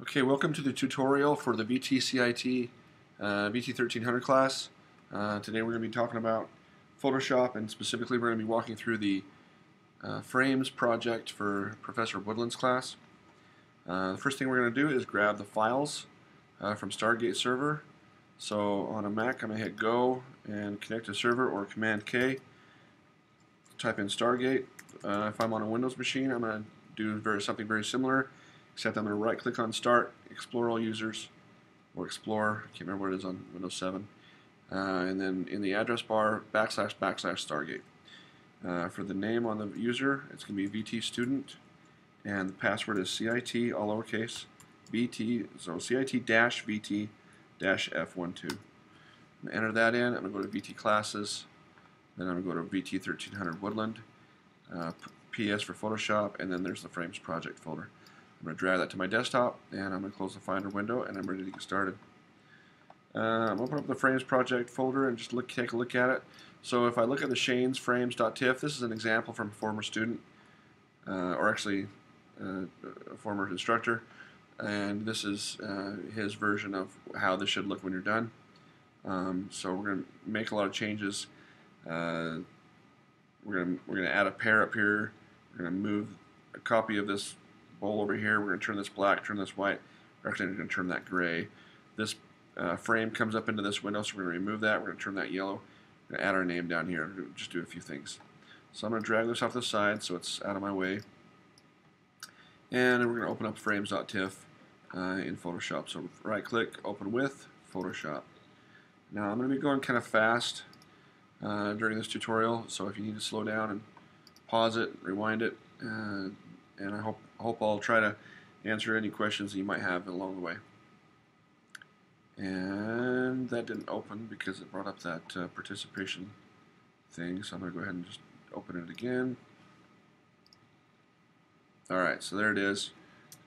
Okay, welcome to the tutorial for the VT CIT VT 1300 class. Today we're going to be talking about Photoshop, and specifically we're going to be walking through the frames project for Professor Woodland's class. The first thing we're going to do is grab the files from Stargate server. So on a Mac I'm going to hit go and connect to server, or Command K. Type in Stargate. If I'm on a Windows machine, I'm going to do something very similar, except I'm going to right click on Start, Explore All Users, or Explore, I can't remember what it is on Windows 7, and then in the address bar, / Stargate. For the name on the user, it's going to be VT Student, and the password is CIT, all lowercase, VT, so CIT-VT-F12. I'm going to enter that in. I'm going to go to VT Classes, then I'm going to go to VT 1300 Woodland, PS for Photoshop, and then there's the Frames Project folder. I'm going to drag that to my desktop, and I'm going to close the Finder window, and I'm ready to get started. I'm going to open up the Frames Project folder and just take a look at it. So if I look at the Shane's frames.tiff, this is an example from a former student, or actually a former instructor, and this is his version of how this should look when you're done. So we're going to make a lot of changes. We're going to add a pair up here. We're going to move a copy of this bowl over here. We're going to turn this black, turn this white. We're actually going to turn that gray. This frame comes up into this window, so we're going to remove that. We're going to turn that yellow. We're going to add our name down here. Just do a few things. So I'm going to drag this off the side so it's out of my way. And we're going to open up frames.tiff in Photoshop. So right click, open with, Photoshop. Now I'm going to be going kind of fast during this tutorial, so if you need to slow down and pause it, rewind it, and I hope I'll try to answer any questions that you might have along the way. And that didn't open because it brought up that participation thing, so I'm going to go ahead and just open it again. Alright, so there it is.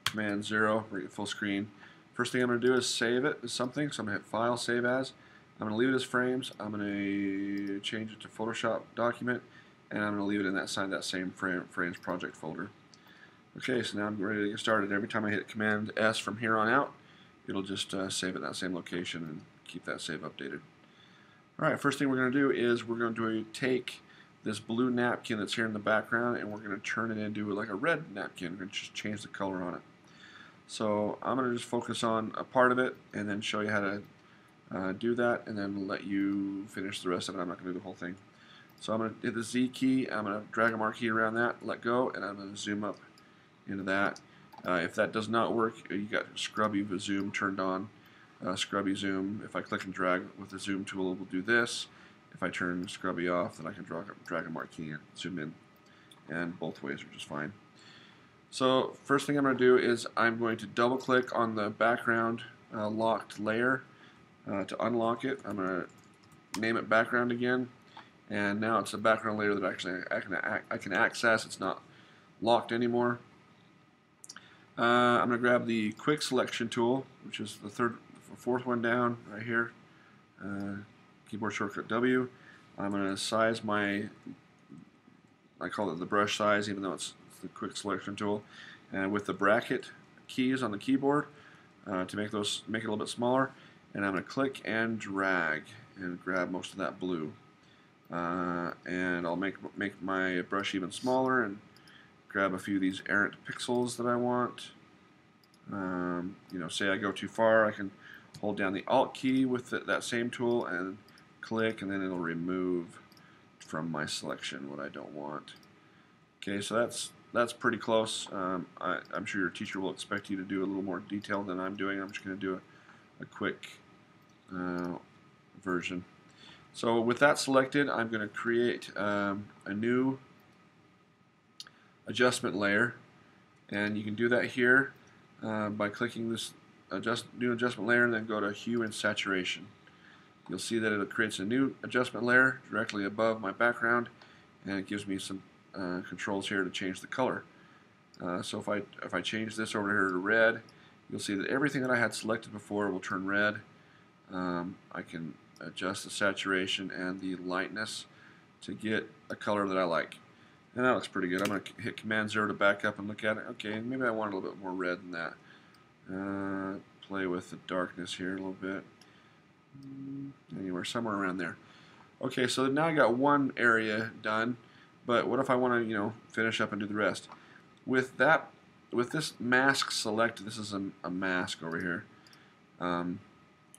Command 0, bring it full screen. First thing I'm going to do is save it as something, so I'm going to hit File, Save As. I'm going to leave it as frames. I'm going to change it to Photoshop document, and I'm going to leave it in that same frames project folder. Okay, so now I'm ready to get started. Every time I hit Command S from here on out, it'll just save it in that same location and keep that save updated. Alright, first thing we're going to do is we're going to take this blue napkin that's here in the background, and we're going to turn it into like a red napkin. We're going to just change the color on it. So I'm going to just focus on a part of it and then show you how to do that, and then let you finish the rest of it. I'm not going to do the whole thing. So I'm going to hit the Z key, I'm going to drag a marquee around that, let go, and I'm going to zoom up into that. If that does not work, you got scrubby zoom turned on. Scrubby zoom, if I click and drag with the zoom tool, it will do this. If I turn scrubby off, then I can drag a marquee and zoom in, and both ways are just fine. So first thing I'm going to do is I'm going to double click on the background locked layer to unlock it. I'm going to name it background again, and now it's a background layer that actually I can access. It's not locked anymore. I'm going to grab the quick selection tool, which is the fourth one down right here, keyboard shortcut W. I'm going to size I call it the brush size, even though it's the quick selection tool, and with the bracket keys on the keyboard to make it a little bit smaller. And I'm going to click and drag and grab most of that blue, and I'll make my brush even smaller and grab a few of these errant pixels that I want. You know, say I go too far, I can hold down the Alt key with that same tool and click, and then it'll remove from my selection what I don't want. Okay, so that's pretty close. I'm sure your teacher will expect you to do a little more detail than I'm doing. I'm just going to do a quick version. So with that selected, I'm going to create a new adjustment layer, and you can do that here by clicking this new adjustment layer and then go to Hue and Saturation. You'll see that it creates a new adjustment layer directly above my background, and it gives me some controls here to change the color. So if I change this over here to red, you'll see that everything that I had selected before will turn red. I can adjust the saturation and the lightness to get a color that I like. And that looks pretty good. I'm going to hit Command 0 to back up and look at it. Okay, maybe I want a little bit more red than that. Play with the darkness here a little bit. Anywhere, somewhere around there. Okay, so now I got one area done, but what if I want to, finish up and do the rest? With this mask selected, this is a mask over here.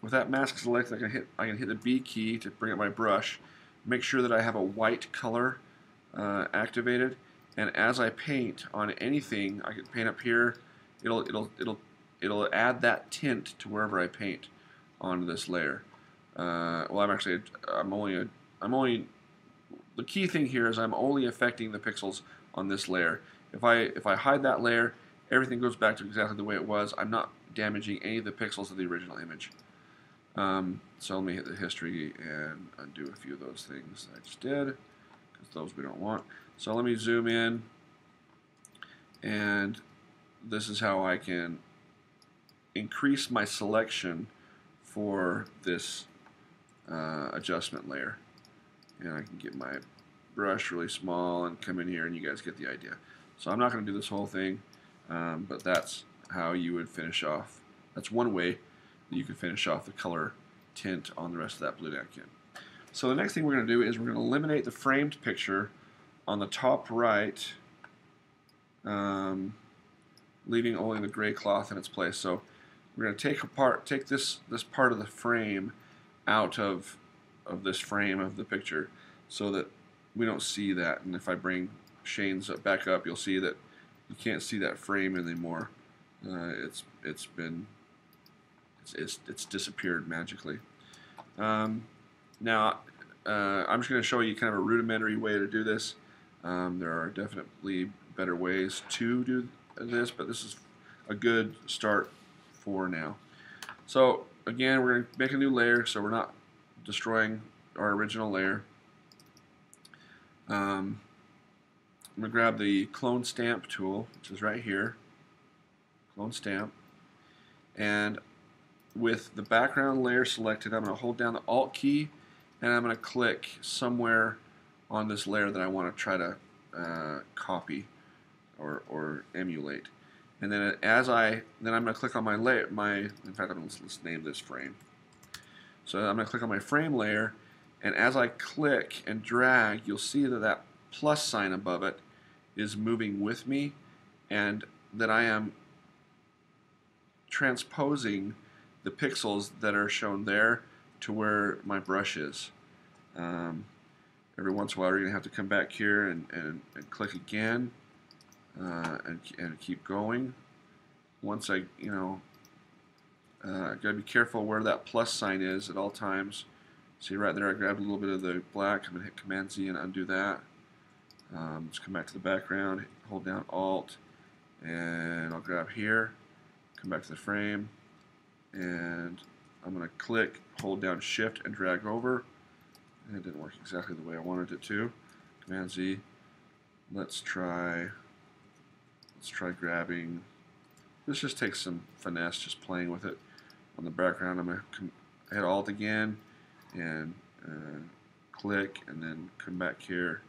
With that mask selected, I can hit the B key to bring up my brush. Make sure that I have a white color activated, and as I paint on anything, I can paint up here. It'll add that tint to wherever I paint onto this layer. Well, I'm only. The key thing here is I'm only affecting the pixels on this layer. If I hide that layer, everything goes back to exactly the way it was. I'm not damaging any of the pixels of the original image. So let me hit the history and undo a few of those things I just did, because those we don't want. So let me zoom in, and this is how I can increase my selection for this adjustment layer. And I can get my brush really small and come in here, and you guys get the idea. So I'm not going to do this whole thing, but that's how you would finish off. That's one way that you can finish off the color tint on the rest of that blue napkin. So the next thing we're going to do is we're going to eliminate the framed picture on the top right, leaving only the gray cloth in its place. So we're going to take this part of the frame out of this frame of the picture, so that we don't see that. And if I bring Shane's back up, you'll see that you can't see that frame anymore. It's disappeared magically. Now I'm just going to show you kind of a rudimentary way to do this. There are definitely better ways to do this, but this is a good start for now. So again, we're going to make a new layer, so we're not destroying our original layer. I'm going to grab the clone stamp tool, which is right here, clone stamp, and with the background layer selected, I'm going to hold down the Alt key, and I'm going to click somewhere on this layer that I want to try to copy or emulate. And then I'm going to click on my layer. In fact, let's name this frame. So I'm going to click on my frame layer, and as I click and drag, you'll see that plus sign above it is moving with me, and that I am transposing the pixels that are shown there to where my brush is. Every once in a while, you're going to have to come back here and click again and keep going. Once I got to be careful where that plus sign is at all times. See right there, I grabbed a little bit of the black. I'm going to hit Command Z and undo that. Let's come back to the background, hold down Alt, and I'll grab here, come back to the frame, and I'm going to click, hold down Shift, and drag over. And it didn't work exactly the way I wanted it to. Command Z. Let's try grabbing. This just takes some finesse, just playing with it. On the background, I'm going to hit Alt again and click, and then come back here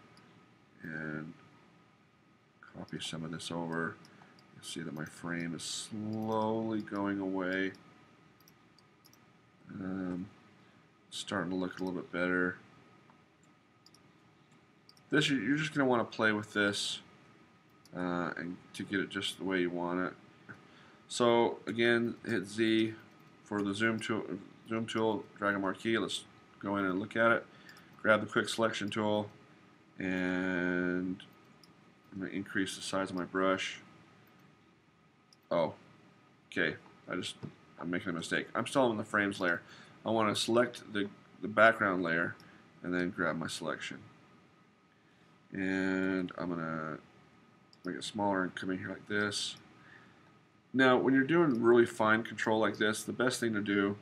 and copy some of this over. You'll see that my frame is slowly going away. Starting to look a little bit better. You're just going to want to play with this and to get it just the way you want it. So again, hit Z for the zoom tool, drag a marquee. Let's go in and look at it. Grab the quick selection tool, and I'm going to increase the size of my brush. Oh, okay. I'm making a mistake. I'm still in the frames layer. I want to select the background layer and then grab my selection. And I'm going to make it smaller and come in here like this. Now, when you're doing really fine control like this, the best thing to do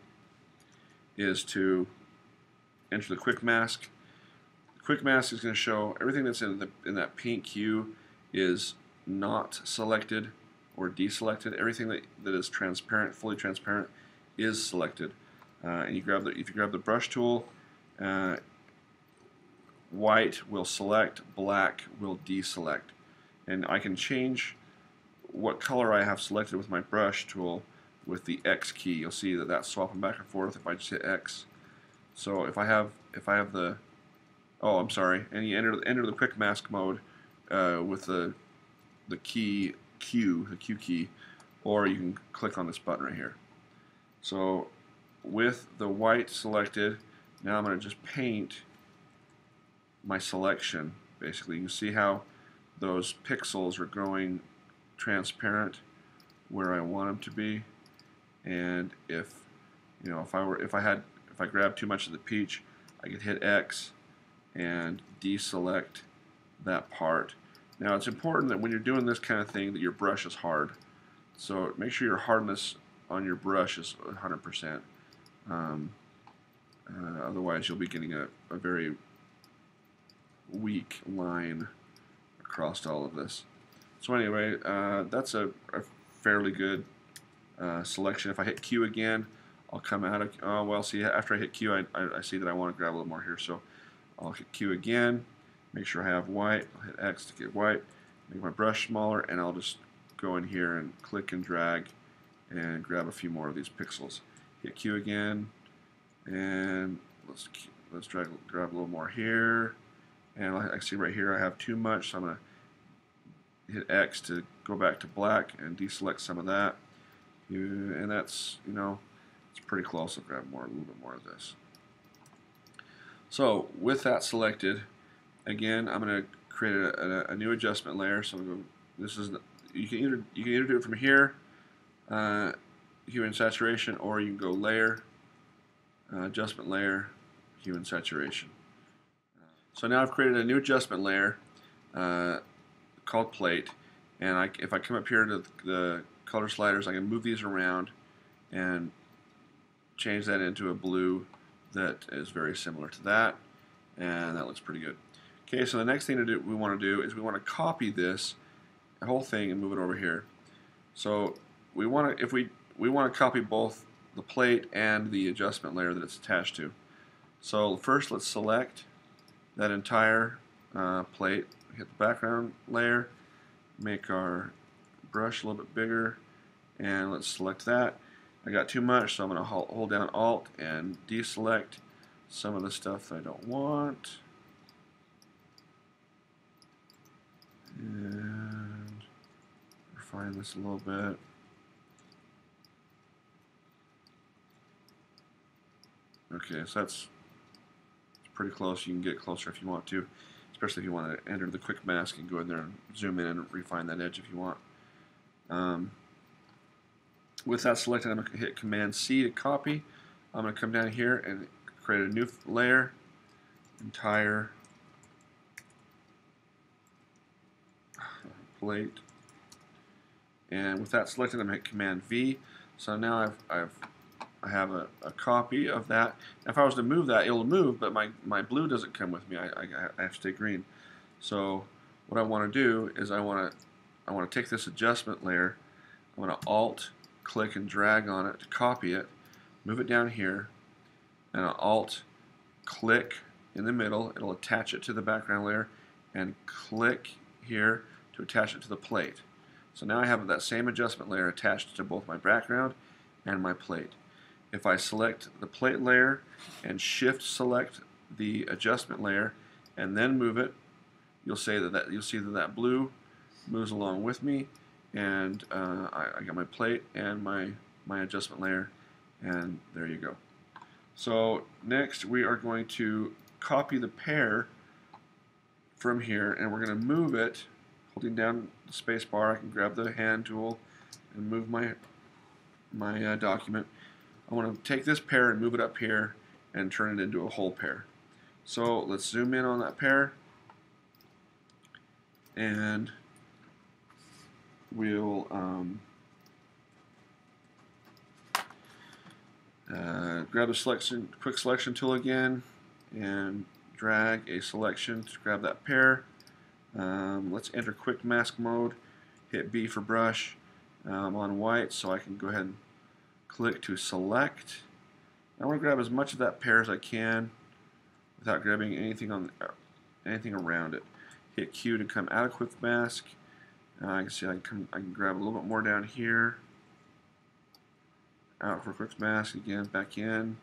is to enter the quick mask. The quick mask is going to show everything that's in that pink hue is not selected or deselected. Everything that is transparent, fully transparent, is selected. And if you grab the brush tool, white will select, black will deselect. And I can change what color I have selected with my brush tool with the X key. You'll see that that's swapping back and forth if I just hit X. So if I have the, oh, I'm sorry, and you enter the quick mask mode with the key Q, the Q key, or you can click on this button right here. So with the white selected, now I'm going to just paint my selection. Basically, you can see how those pixels are growing transparent where I want them to be. And if I grab too much of the peach, I could hit X and deselect that part. Now it's important that when you're doing this kind of thing that your brush is hard. So make sure your hardness on your brush is 100%. Otherwise you'll be getting a very weak line across all of this. So anyway, that's a fairly good selection. If I hit Q again, I'll come out of, well, see, after I hit Q, I see that I want to grab a little more here, so I'll hit Q again, make sure I have white, I'll hit X to get white, make my brush smaller, and I'll just go in here and click and drag and grab a few more of these pixels. Hit Q again, and let's grab a little more here, and I see right here I have too much, so I'm going to hit X to go back to black and deselect some of that. And that's, it's pretty close. I'll grab a little bit more of this. So with that selected, again, I'm going to create a new adjustment layer. So this is you can either do it from here, hue and saturation, or you can go layer, adjustment layer, hue and saturation. So now I've created a new adjustment layer called plate, and if I come up here to the color sliders, I can move these around and change that into a blue that is very similar to that, and that looks pretty good. Okay, so the next thing we want to do is we want to copy this whole thing and move it over here. So we want to, we want to copy both the plate and the adjustment layer that it's attached to. So first, let's select that entire plate. Hit the background layer, make our brush a little bit bigger, and let's select that. I got too much, so I'm going to hold down Alt and deselect some of the stuff that I don't want. And refine this a little bit. Okay, so that's pretty close. You can get closer if you want to, especially if you want to enter the quick mask and go in there and zoom in and refine that edge if you want. With that selected, I'm going to hit Command C to copy. I'm going to come down here and create a new layer, entire plate. And with that selected, I'm going to hit Command V. So now I have a copy of that. Now if I was to move that, it'll move, but my blue doesn't come with me. I have to stay green. So what I want to do is I want to take this adjustment layer. I want to Alt click and drag on it to copy it, move it down here, and I'll Alt click in the middle. It'll attach it to the background layer, and click here to attach it to the plate. So now I have that same adjustment layer attached to both my background and my plate. If I select the plate layer and shift select the adjustment layer and then move it, you'll see that blue moves along with me, and I got my plate and my adjustment layer, and there you go. So next we are going to copy the pear from here, and we're going to move it holding down the space bar. I can grab the hand tool and move my document. I want to take this pear and move it up here and turn it into a whole pear. So let's zoom in on that pear, and we'll grab the quick selection tool again and drag a selection to grab that pear. Let's enter quick mask mode, hit B for brush. I'm on white, so I can go ahead and click to select. I want to grab as much of that pear as I can without grabbing anything around it. Hit Q to come out of quick mask. I can see I can grab a little bit more down here. out for quick mask again, back in.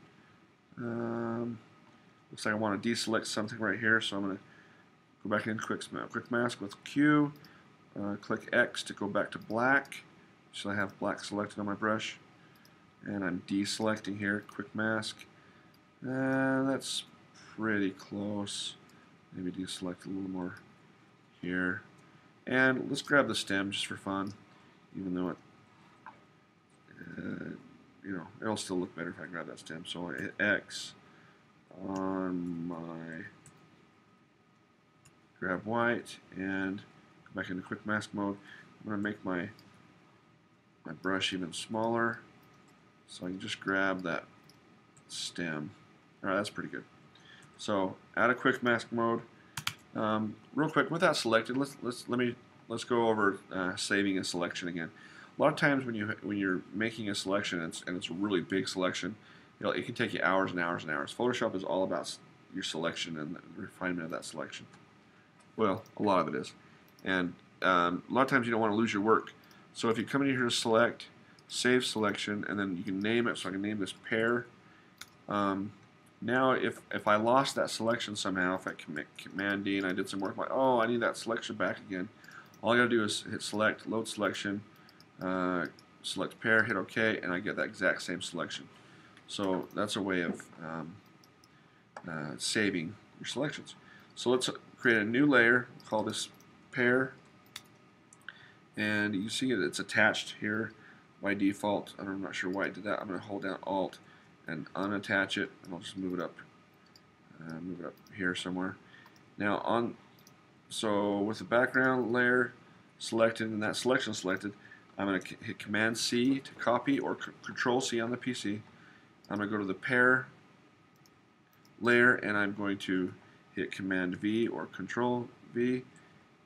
Looks like I want to deselect something right here, so I'm going to go back in quick mask with Q. Click X to go back to black. So I have black selected on my brush. And I'm deselecting here, quick mask. That's pretty close. Maybe deselect a little more here. And let's grab the stem just for fun, even though it, you know, it'll still look better if I grab that stem. So I hit X on my grab white and go back into quick mask mode. I'm going to make my brush even smaller so I can just grab that stem. Alright, that's pretty good. So out of quick mask mode, real quick with that selected, let's go over saving a selection again. A lot of times when you're making a selection and it's a really big selection, it can take you hours and hours and hours. Photoshop is all about your selection and the refinement of that selection. Well, a lot of it is. And a lot of times you don't want to lose your work. So if you come in here to select, save selection, and then you can name it. So I can name this pair. Now if I lost that selection somehow, if I Command D and I did some work, like, oh, I need that selection back again, all I got to do is hit select, load selection, select pair, hit OK, and I get that exact same selection. So that's a way of saving your selections. So let's create a new layer, call this pair, and you see it's attached here by default. I'm not sure why I did that. I'm going to hold down Alt and unattach it, and I'll just move it up here somewhere. Now so with the background layer selected and that selection selected, I'm going to hit Command C to copy or Control C on the PC. I'm going to go to the pair layer and I'm going to hit Command V or Control V,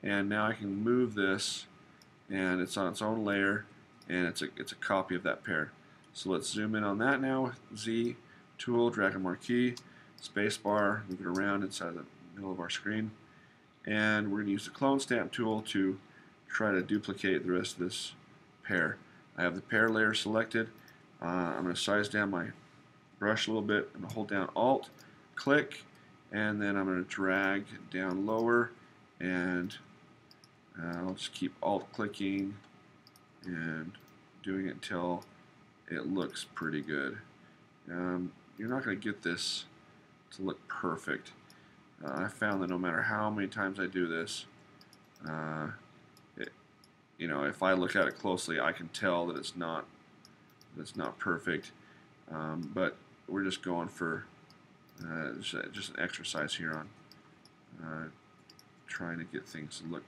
and now I can move this and it's on its own layer and it's a copy of that pair. So let's zoom in on that now with Z tool, drag and marquee, space bar, move it around inside the middle of our screen, and we're going to use the clone stamp tool to try to duplicate the rest of this pair. I have the pair layer selected. I'm going to size down my brush a little bit. I'm going to hold down Alt, click, and then I'm going to drag down lower, and I'll just keep Alt clicking and doing it until it looks pretty good. You're not going to get this to look perfect. I found that no matter how many times I do this, if I look at it closely, I can tell that it's not perfect. But we're just going for just an exercise here on trying to get things to look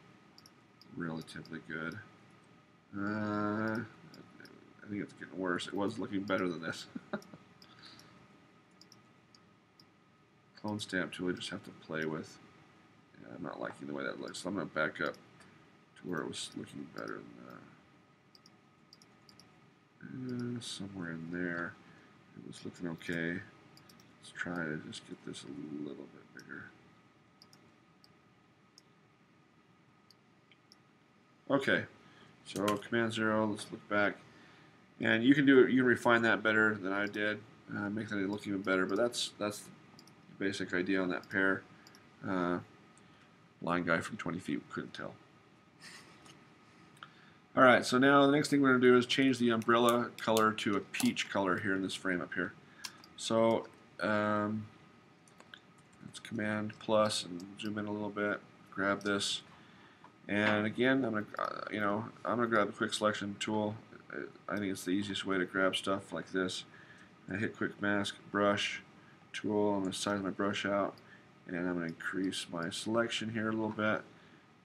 relatively good. I think it's getting worse. It was looking better than this. Clone stamp tool, you just have to play with. Yeah, I'm not liking the way that looks, so I'm going to back up to where it was looking better than that. Somewhere in there, it was looking okay. Let's try to just get this a little bit bigger. Okay, so Command 0, let's look back. And you can refine that better than I did, make that look even better, but that's the basic idea on that pair. Blind guy from 20 feet couldn't tell. Alright, so now the next thing we're going to do is change the umbrella color to a peach color here in this frame up here. So let's Command plus and zoom in a little bit, grab this, and again I'm gonna grab the quick selection tool. I think it's the easiest way to grab stuff like this. I hit quick mask, brush, tool. I'm going to size my brush out, and I'm going to increase my selection here a little bit.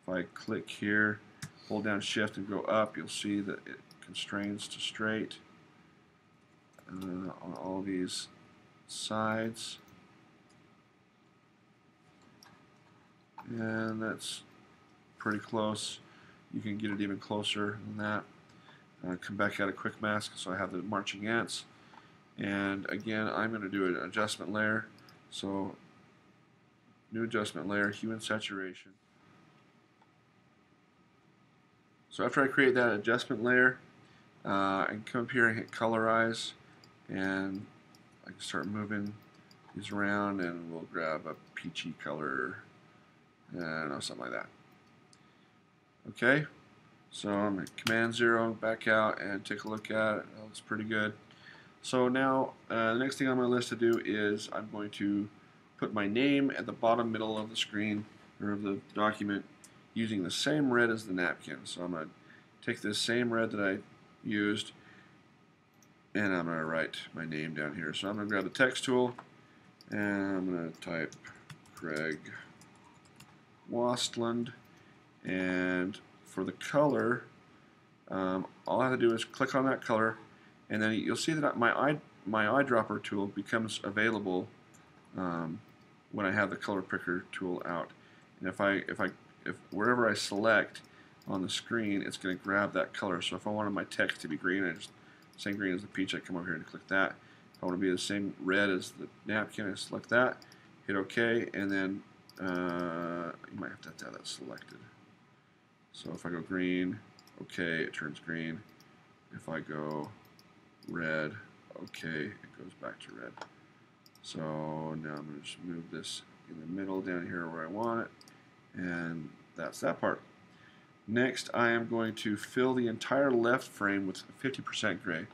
If I click here, hold down shift and go up, you'll see that it constrains to straight on all these sides. And that's pretty close. You can get it even closer than that. Come back out of quick mask so I have the marching ants, and again I'm going to do an adjustment layer. So new adjustment layer, hue and saturation. So after I create that adjustment layer, I can come up here and hit colorize, and I can start moving these around, and we'll grab a peachy color, I don't know, something like that. Okay, so I'm going to Command 0, back out, and take a look at it. That looks pretty good. So now, the next thing on my list to do is I'm going to put my name at the bottom middle of the screen, or of the document, using the same red as the napkin. So I'm going to take this same red that I used, and I'm going to write my name down here. So I'm going to grab the text tool, and I'm going to type Craig Wastland, and for the color, all I have to do is click on that color, and then you'll see that my eyedropper tool becomes available when I have the color picker tool out. And if wherever I select on the screen, it's going to grab that color. So if I wanted my text to be green, I just same green as the peach, I come over here and click that. If I want to be the same red as the napkin, I select that, hit OK, and then you might have to have that selected. So if I go green, OK, it turns green. If I go red, OK, it goes back to red. So now I'm going to just move this in the middle down here where I want it, and that's that part. Next, I am going to fill the entire left frame with 50% gray.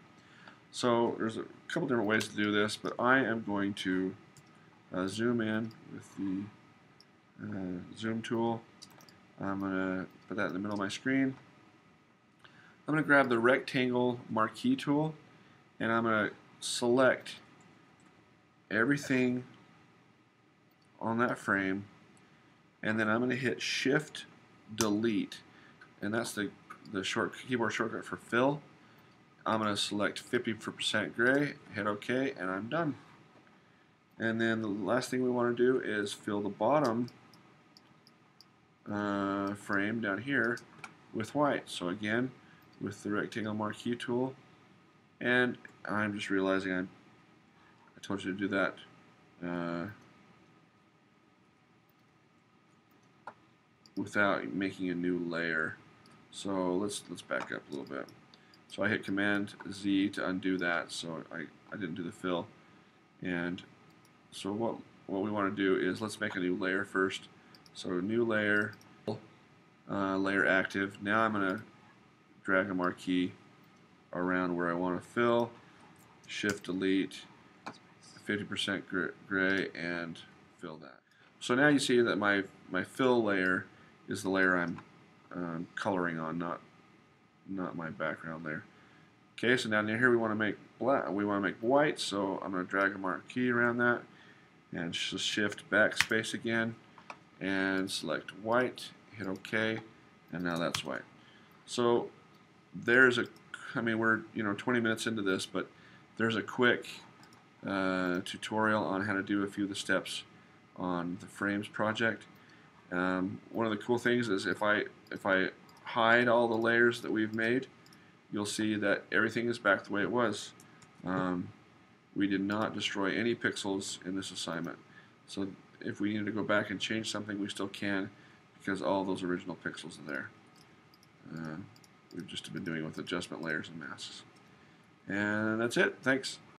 So there's a couple different ways to do this, but I am going to zoom in with the zoom tool. I'm going to put that in the middle of my screen. I'm going to grab the rectangle marquee tool, and I'm going to select everything on that frame, and then I'm going to hit Shift Delete, and that's the keyboard shortcut for fill. I'm going to select 50% gray, hit OK, and I'm done. And then the last thing we want to do is fill the bottom frame down here with white. So again, with the rectangle marquee tool, and I'm just realizing I told you to do that without making a new layer. So let's back up a little bit. So I hit Command Z to undo that, so I didn't do the fill. And so what we want to do is let's make a new layer first. So new layer, layer active. Now I'm going to drag a marquee around where I want to fill, Shift Delete, 50% gray, and fill that. So now you see that my fill layer is the layer I'm coloring on, not my background layer. Okay, so down here we want to make black. We want to make white. So I'm going to drag a marquee around that, and just shift backspace again, and select white. Hit OK, and now that's white. So there's we're 20 minutes into this, but there's a quick tutorial on how to do a few of the steps on the frames project. One of the cool things is if I hide all the layers that we've made, you'll see that everything is back the way it was. We did not destroy any pixels in this assignment. So if we need to go back and change something, we still can, because all those original pixels are there. We've just been doing it with adjustment layers and masks. And that's it. Thanks.